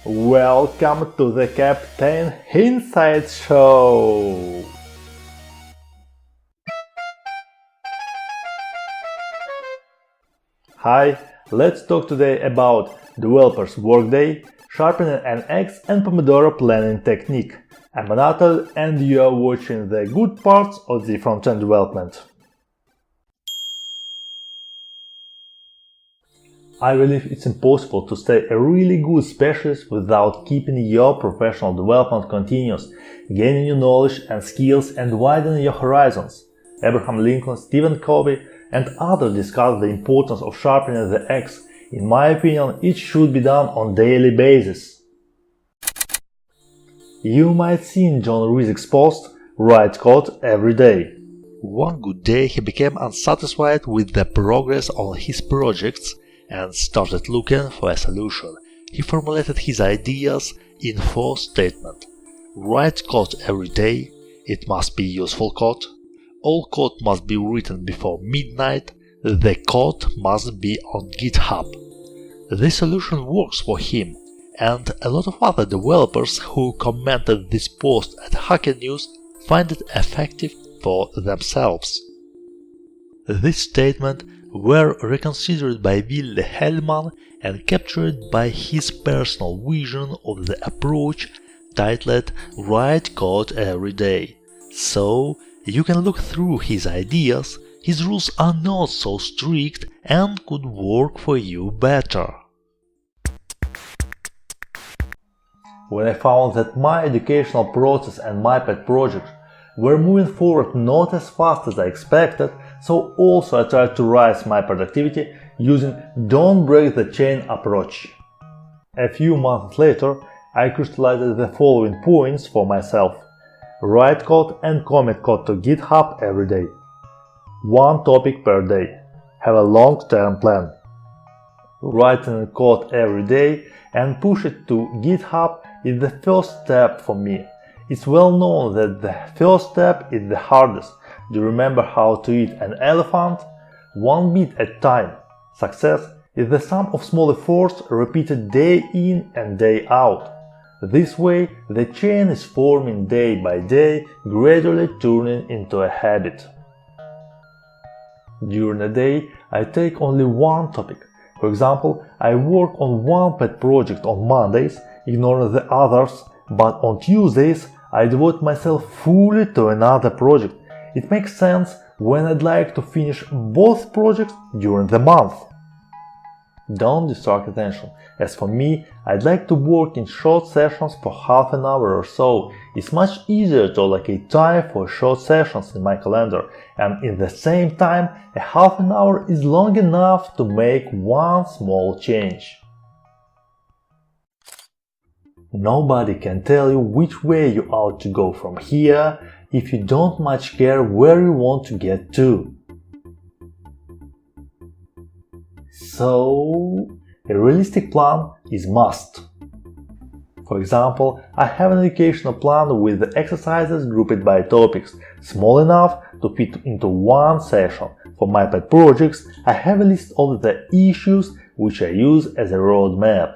Welcome to the Captain Insight Show! Hi, let's talk today about developers workday, sharpening an axe and Pomodoro planning technique. I'm Anatol and you are watching the good parts of the front-end development. I believe it's impossible to stay a really good specialist without keeping your professional development continuous, gaining new knowledge and skills and widening your horizons. Abraham Lincoln, Stephen Covey and others discuss the importance of sharpening the axe. In my opinion, it should be done on a daily basis. You might see John Rizik's post, "Write code every day." One good day he became unsatisfied with the progress on his projects and started looking for a solution. He formulated his ideas in 4 statements. Write code every day, it must be useful code, all code must be written before midnight, the code must be on GitHub. This solution works for him, and a lot of other developers who commented this post at Hacker News find it effective for themselves. This statement were reconsidered by Ville Hellman and captured by his personal vision of the approach titled "Write Code Every Day." So you can look through his ideas, his rules are not so strict and could work for you better. When I found that my educational process and my pet project were moving forward not as fast as I expected, so also I tried to raise my productivity using "don't break the chain" approach. A few months later, I crystallized the following points for myself. Write code and commit code to GitHub every day. 1 topic per day. Have a long-term plan. Writing code every day and push it to GitHub is the first step for me. It's well known that the first step is the hardest. Do you remember how to eat an elephant? 1 bit at a time. Success is the sum of small efforts repeated day in and day out. This way, the chain is forming day by day, gradually turning into a habit. During the day, I take only 1 topic. For example, I work on 1 pet project on Mondays, ignoring the others, but on Tuesdays, I devote myself fully to another project. It makes sense when I'd like to finish both projects during the month. Don't distract attention. As for me, I'd like to work in short sessions for half an hour or so. It's much easier to allocate time for short sessions in my calendar, and in the same time, a half an hour is long enough to make 1 small change. Nobody can tell you which way you ought to go from here if you don't much care where you want to get to. So, a realistic plan is must. For example, I have an educational plan with the exercises grouped by topics, small enough to fit into 1 session. For my pet projects, I have a list of the issues which I use as a roadmap.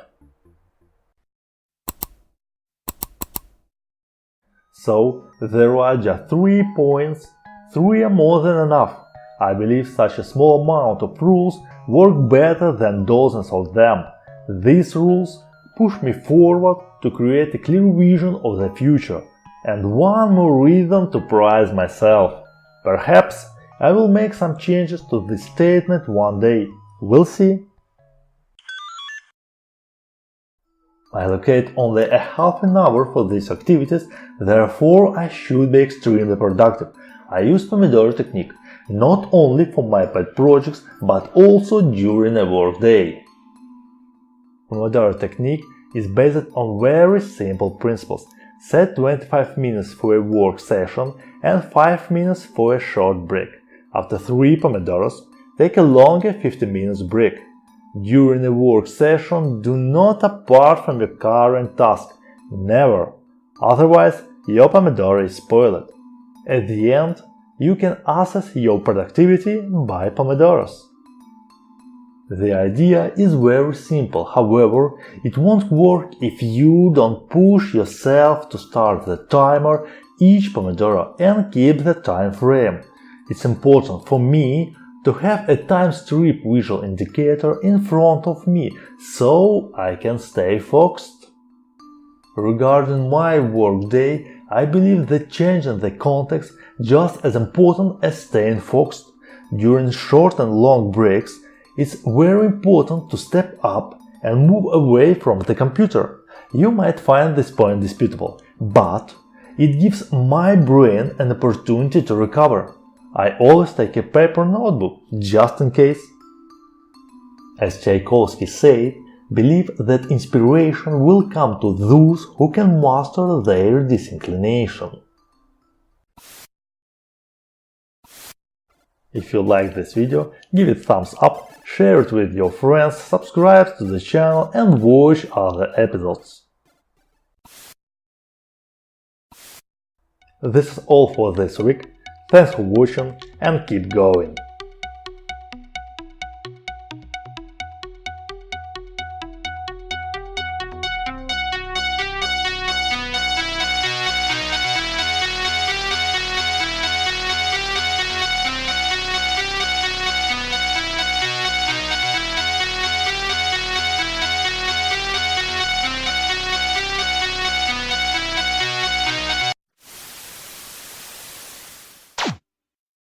So, there are just 3 points. 3 are more than enough. I believe such a small amount of rules work better than dozens of them. These rules push me forward to create a clear vision of the future and 1 more reason to praise myself. Perhaps I will make some changes to this statement one day. We'll see. I allocate only a half an hour for these activities, therefore I should be extremely productive. I use Pomodoro Technique, not only for my pet projects, but also during a workday. Pomodoro Technique is based on very simple principles. Set 25 minutes for a work session and 5 minutes for a short break. After 3 Pomodoros, take a longer 15 minutes break. During a work session, do not apart from your current task. Never. Otherwise, your Pomodoro is spoiled. At the end, you can assess your productivity by Pomodoros. The idea is very simple, however, it won't work if you don't push yourself to start the timer each Pomodoro and keep the time frame. It's important for me to have a time strip visual indicator in front of me, so I can stay focused. Regarding my workday, I believe that changing the context just as important as staying focused. During short and long breaks, it's very important to step up and move away from the computer. You might find this point disputable, but it gives my brain an opportunity to recover. I always take a paper notebook, just in case. As Tchaikovsky said, believe that inspiration will come to those who can master their disinclination. If you like this video, give it thumbs up, share it with your friends, subscribe to the channel and watch other episodes. This is all for this week. Thanks for watching and keep going!